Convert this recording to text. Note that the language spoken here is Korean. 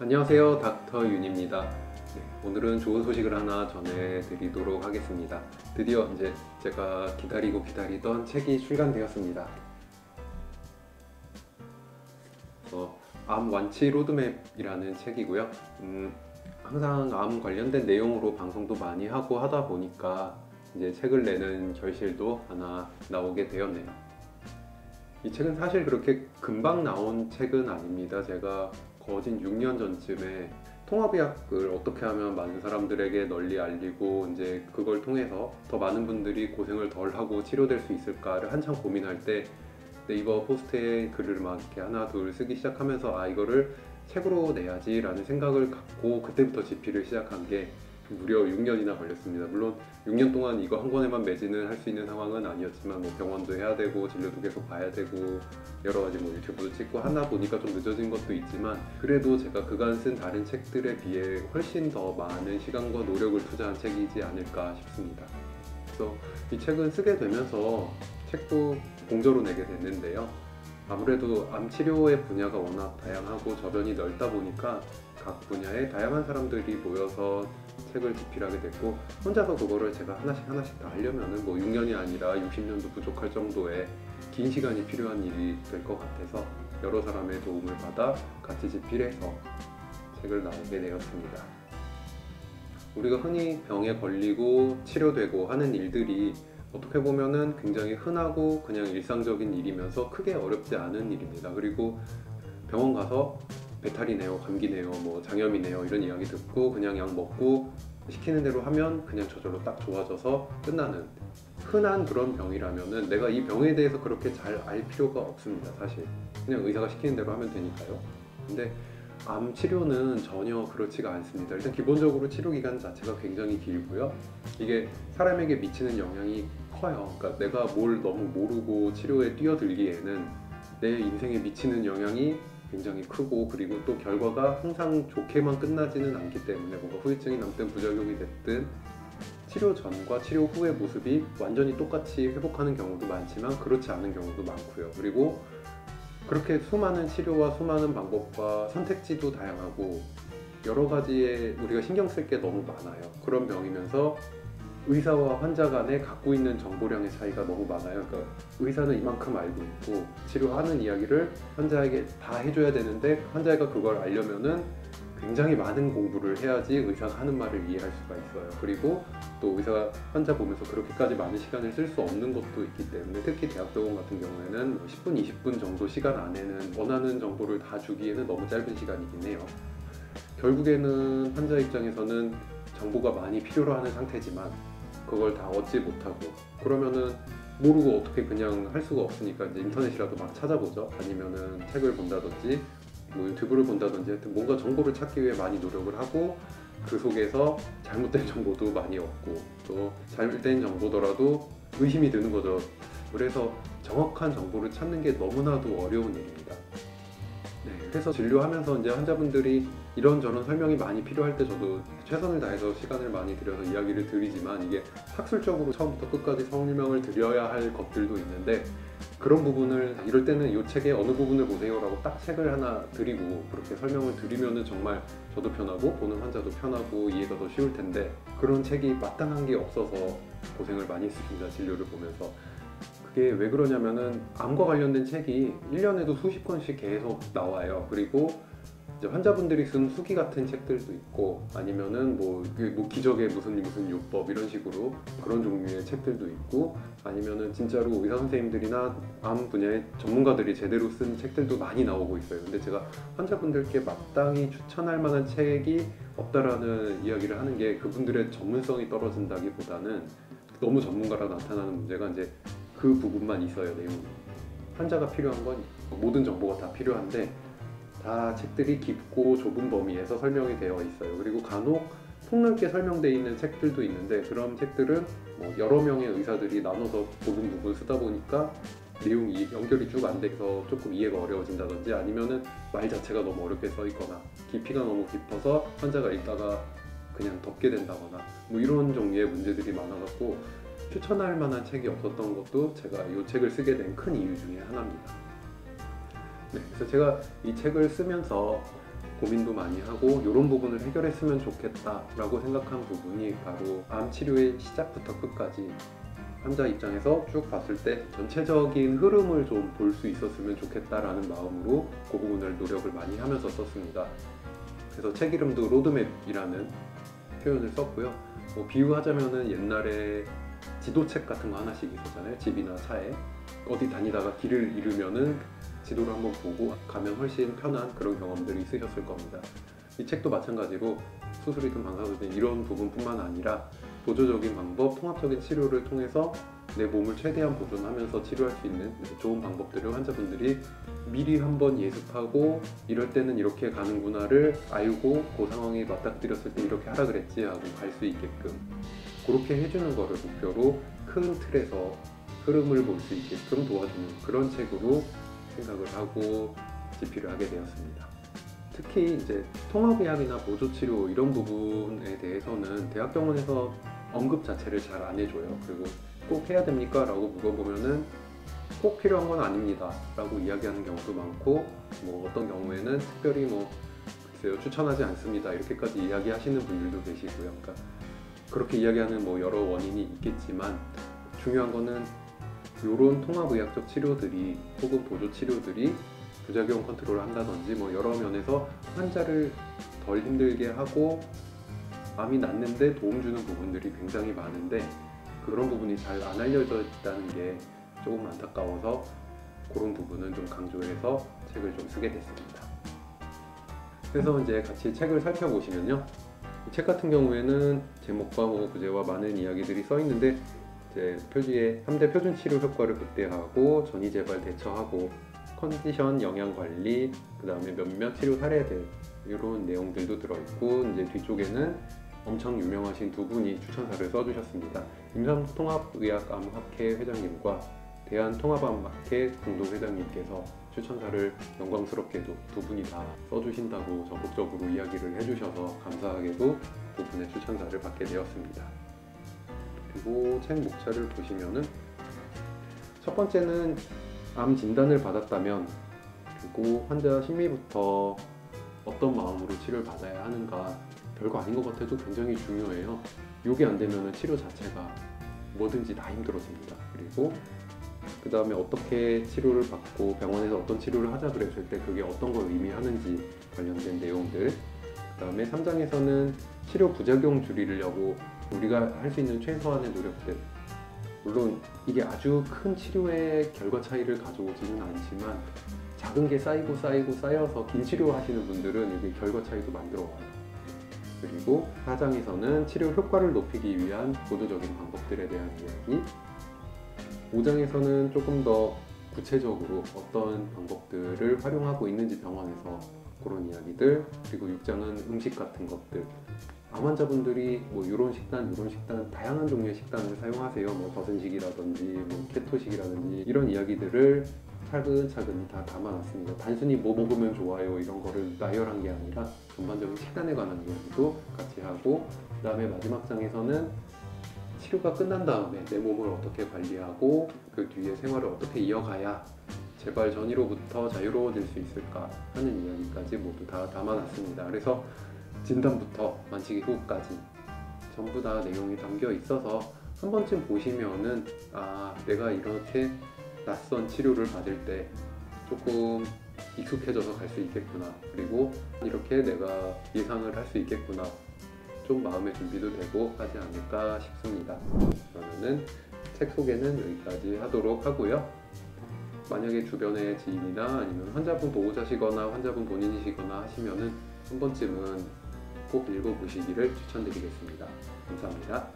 안녕하세요, 닥터 윤입니다. 오늘은 좋은 소식을 하나 전해드리도록 하겠습니다. 드디어 이제 제가 기다리고 기다리던 책이 출간되었습니다. 암 완치 로드맵이라는 책이고요. 항상 암 관련된 내용으로 방송도 많이 하고 하다 보니까 이제 책을 내는 결실도 하나 나오게 되었네요. 이 책은 사실 그렇게 금방 나온 책은 아닙니다. 제가 거진 6년 전쯤에 통합의학을 어떻게 하면 많은 사람들에게 널리 알리고 이제 그걸 통해서 더 많은 분들이 고생을 덜 하고 치료될 수 있을까를 한참 고민할 때 네이버 포스트에 글을 막 이렇게 하나 둘 쓰기 시작하면서 이거를 책으로 내야지 라는 생각을 갖고 그때부터 집필을 시작한 게 무려 6년이나 걸렸습니다. 물론 6년 동안 이거 한 권에만 매진을 할 수 있는 상황은 아니었지만 뭐 병원도 해야 되고 진료도 계속 봐야 되고 여러 가지 뭐 유튜브도 찍고 하다 보니까 좀 늦어진 것도 있지만 그래도 제가 그간 쓴 다른 책들에 비해 훨씬 더 많은 시간과 노력을 투자한 책이지 않을까 싶습니다. 그래서 이 책은 쓰게 되면서 책도 공저로 내게 됐는데요. 아무래도 암 치료의 분야가 워낙 다양하고 저변이 넓다 보니까 각 분야의 다양한 사람들이 모여서 책을 집필하게 됐고 혼자서 그거를 제가 하나씩 다 하려면은 뭐 6년이 아니라 60년도 부족할 정도의 긴 시간이 필요한 일이 될 것 같아서 여러 사람의 도움을 받아 같이 집필해서 책을 나오게 되었습니다. 우리가 흔히 병에 걸리고 치료되고 하는 일들이 어떻게 보면은 굉장히 흔하고 그냥 일상적인 일이면서 크게 어렵지 않은 일입니다. 그리고 병원 가서 배탈이네요, 감기네요, 뭐 장염이네요 이런 이야기 듣고 그냥 약 먹고 시키는 대로 하면 그냥 저절로 딱 좋아져서 끝나는 흔한 그런 병이라면은 내가 이 병에 대해서 그렇게 잘 알 필요가 없습니다. 사실 그냥 의사가 시키는 대로 하면 되니까요. 근데 암 치료는 전혀 그렇지가 않습니다. 일단 기본적으로 치료 기간 자체가 굉장히 길고요. 이게 사람에게 미치는 영향이 커요. 그러니까 내가 뭘 너무 모르고 치료에 뛰어들기에는 내 인생에 미치는 영향이 굉장히 크고 그리고 또 결과가 항상 좋게만 끝나지는 않기 때문에 뭔가 후유증이 남든 부작용이 됐든 치료 전과 치료 후의 모습이 완전히 똑같이 회복하는 경우도 많지만 그렇지 않은 경우도 많고요. 그리고 그렇게 수많은 치료와 수많은 방법과 선택지도 다양하고 여러 가지에 우리가 신경 쓸 게 너무 많아요. 그런 병이면서 의사와 환자 간에 갖고 있는 정보량의 차이가 너무 많아요. 그러니까 의사는 이만큼 알고 있고 치료하는 이야기를 환자에게 다 해줘야 되는데 환자가 그걸 알려면은 굉장히 많은 공부를 해야지 의사가 하는 말을 이해할 수가 있어요. 그리고 또 의사가 환자 보면서 그렇게까지 많은 시간을 쓸 수 없는 것도 있기 때문에 특히 대학병원 같은 경우에는 10분, 20분 정도 시간 안에는 원하는 정보를 다 주기에는 너무 짧은 시간이긴 해요. 결국에는 환자 입장에서는 정보가 많이 필요로 하는 상태지만 그걸 다 얻지 못하고 그러면은 모르고 어떻게 그냥 할 수가 없으니까 이제 인터넷이라도 막 찾아보죠. 아니면은 책을 본다든지 뭐 유튜브를 본다든지 하여튼 뭔가 정보를 찾기 위해 많이 노력을 하고 그 속에서 잘못된 정보도 많이 얻고 또 잘못된 정보더라도 의심이 드는 거죠. 그래서 정확한 정보를 찾는 게 너무나도 어려운 일입니다. 그래서 진료하면서 이제 환자분들이 이런저런 설명이 많이 필요할 때 저도 최선을 다해서 시간을 많이 들여서 이야기를 드리지만 이게 학술적으로 처음부터 끝까지 설명을 드려야 할 것들도 있는데 그런 부분을 이럴 때는 이 책의 어느 부분을 보세요 라고 딱 책을 하나 드리고 그렇게 설명을 드리면은 정말 저도 편하고 보는 환자도 편하고 이해가 더 쉬울 텐데 그런 책이 마땅한 게 없어서 고생을 많이 했습니다. 진료를 보면서. 그게 왜 그러냐면은 암과 관련된 책이 1년에도 수십 권씩 계속 나와요. 그리고 이제 환자분들이 쓴 수기 같은 책들도 있고 아니면은 뭐 기적의 무슨 요법 이런 식으로 그런 종류의 책들도 있고 아니면은 진짜로 의사 선생님들이나 암 분야의 전문가들이 제대로 쓴 책들도 많이 나오고 있어요. 근데 제가 환자분들께 마땅히 추천할 만한 책이 없다라는 이야기를 하는 게 그분들의 전문성이 떨어진다기보다는 너무 전문가라 나타나는 문제가 이제 그 부분만 있어요. 내용이 환자가 필요한 건 모든 정보가 다 필요한데 다 책들이 깊고 좁은 범위에서 설명이 되어 있어요. 그리고 간혹 폭넓게 설명되어 있는 책들도 있는데 그런 책들은 뭐 여러 명의 의사들이 나눠서 보는 부분 쓰다 보니까 내용이 연결이 쭉 안 돼서 조금 이해가 어려워진다든지 아니면은 말 자체가 너무 어렵게 써 있거나 깊이가 너무 깊어서 환자가 읽다가 그냥 덮게 된다거나 뭐 이런 종류의 문제들이 많아갖고 추천할 만한 책이 없었던 것도 제가 이 책을 쓰게 된 큰 이유 중에 하나입니다. 그래서 제가 이 책을 쓰면서 고민도 많이 하고 이런 부분을 해결했으면 좋겠다라고 생각한 부분이 바로 암 치료의 시작부터 끝까지 환자 입장에서 쭉 봤을 때 전체적인 흐름을 좀 볼 수 있었으면 좋겠다라는 마음으로 그 부분을 노력을 많이 하면서 썼습니다. 그래서 책 이름도 로드맵이라는 표현을 썼고요. 비유하자면은 옛날에 지도책 같은 거 하나씩 있었잖아요. 집이나 차에 어디 다니다가 길을 잃으면은 지도를 한번 보고 가면 훨씬 편한 그런 경험들이 있으셨을 겁니다. 이 책도 마찬가지로 수술이든 방사선이든 이런 부분뿐만 아니라 보조적인 방법, 통합적인 치료를 통해서 내 몸을 최대한 보존하면서 치료할 수 있는 좋은 방법들을 환자분들이 미리 한번 예습하고 이럴 때는 이렇게 가는구나를 알고 그 상황에 맞닥뜨렸을 때 이렇게 하라 그랬지 하고 갈 수 있게끔 그렇게 해주는 거를 목표로 큰 틀에서 흐름을 볼 수 있게끔 도와주는 그런 책으로 생각을 하고 집필을 하게 되었습니다. 특히 이제 통합의학이나 보조치료 이런 부분에 대해서는 대학병원에서 언급 자체를 잘 안 해줘요. 그리고 꼭 해야 됩니까? 라고 물어보면은 꼭 필요한 건 아닙니다 라고 이야기하는 경우도 많고 어떤 경우에는 특별히 글쎄요 추천하지 않습니다 이렇게까지 이야기하시는 분들도 계시고요. 그러니까 그렇게 이야기하는 여러 원인이 있겠지만 중요한 거는 이런 통합의학적 치료들이 혹은 보조 치료들이 부작용 컨트롤을 한다든지 여러 면에서 환자를 덜 힘들게 하고 암이 낫는데 도움 주는 부분들이 굉장히 많은데 그런 부분이 잘 안 알려져 있다는 게 조금 안타까워서 그런 부분은 좀 강조해서 책을 좀 쓰게 됐습니다. 그래서 이제 같이 책을 살펴보시면요. 이 책 같은 경우에는 제목과 부제와 많은 이야기들이 써 있는데 이제 표지에 3대 표준 치료 효과를 극대화하고 전이 재발 대처하고 컨디션 영양 관리 그 다음에 몇몇 치료 사례들 이런 내용들도 들어있고 이제 뒤쪽에는 엄청 유명하신 두 분이 추천사를 써주셨습니다. 임상통합의학암학회 회장님과 대한통합암학회 공동회장님께서 추천사를 영광스럽게도 두 분이 다 써주신다고 적극적으로 이야기를 해주셔서 감사하게도 두 분의 추천사를 받게 되었습니다. 그리고 책 목차를 보시면은 첫 번째는 암 진단을 받았다면 그리고 환자 심리부터 어떤 마음으로 치료를 받아야 하는가 별거 아닌 것 같아도 굉장히 중요해요. 이게 안 되면 치료 자체가 뭐든지 다 힘들어집니다. 그리고 그 다음에 어떻게 치료를 받고 병원에서 어떤 치료를 하자 그랬을 때 그게 어떤 걸 의미하는지 관련된 내용들 그 다음에 3장에서는 치료 부작용 줄이려고 우리가 할 수 있는 최소한의 노력들 물론 이게 아주 큰 치료의 결과 차이를 가져오지는 않지만 작은 게 쌓여서 긴 치료 하시는 분들은 이게 결과 차이도 만들어 와요. 그리고 4장에서는 치료 효과를 높이기 위한 보조적인 방법들에 대한 이야기 5장에서는 조금 더 구체적으로 어떤 방법들을 활용하고 있는지 병원에서 그런 이야기들 그리고 6장은 음식 같은 것들 암 환자분들이 이런 식단 다양한 종류의 식단을 사용하세요. 버선식이라든지 케토식이라든지 이런 이야기들을 차근차근 다 담아놨습니다. 단순히 뭐 먹으면 좋아요 이런 거를 나열한 게 아니라 전반적인 식단에 관한 이야기도 같이 하고 그 다음에 마지막 장에서는 치료가 끝난 다음에 내 몸을 어떻게 관리하고 그 뒤에 생활을 어떻게 이어가야 재발 전이로부터 자유로워질 수 있을까 하는 이야기까지 모두 다 담아놨습니다. 그래서 진단부터 만취기 후까지 전부 다 내용이 담겨 있어서 한 번쯤 보시면은 내가 이렇게 낯선 치료를 받을 때 조금 익숙해져서 갈 수 있겠구나 그리고 이렇게 내가 예상을 할 수 있겠구나 좀 마음의 준비도 되고 하지 않을까 싶습니다. 그러면은 책 소개는 여기까지 하도록 하고요. 만약에 주변에 지인이나 아니면 환자분 보호자시거나 환자분 본인이시거나 하시면은 한 번쯤은 꼭 읽어보시기를 추천드리겠습니다. 감사합니다.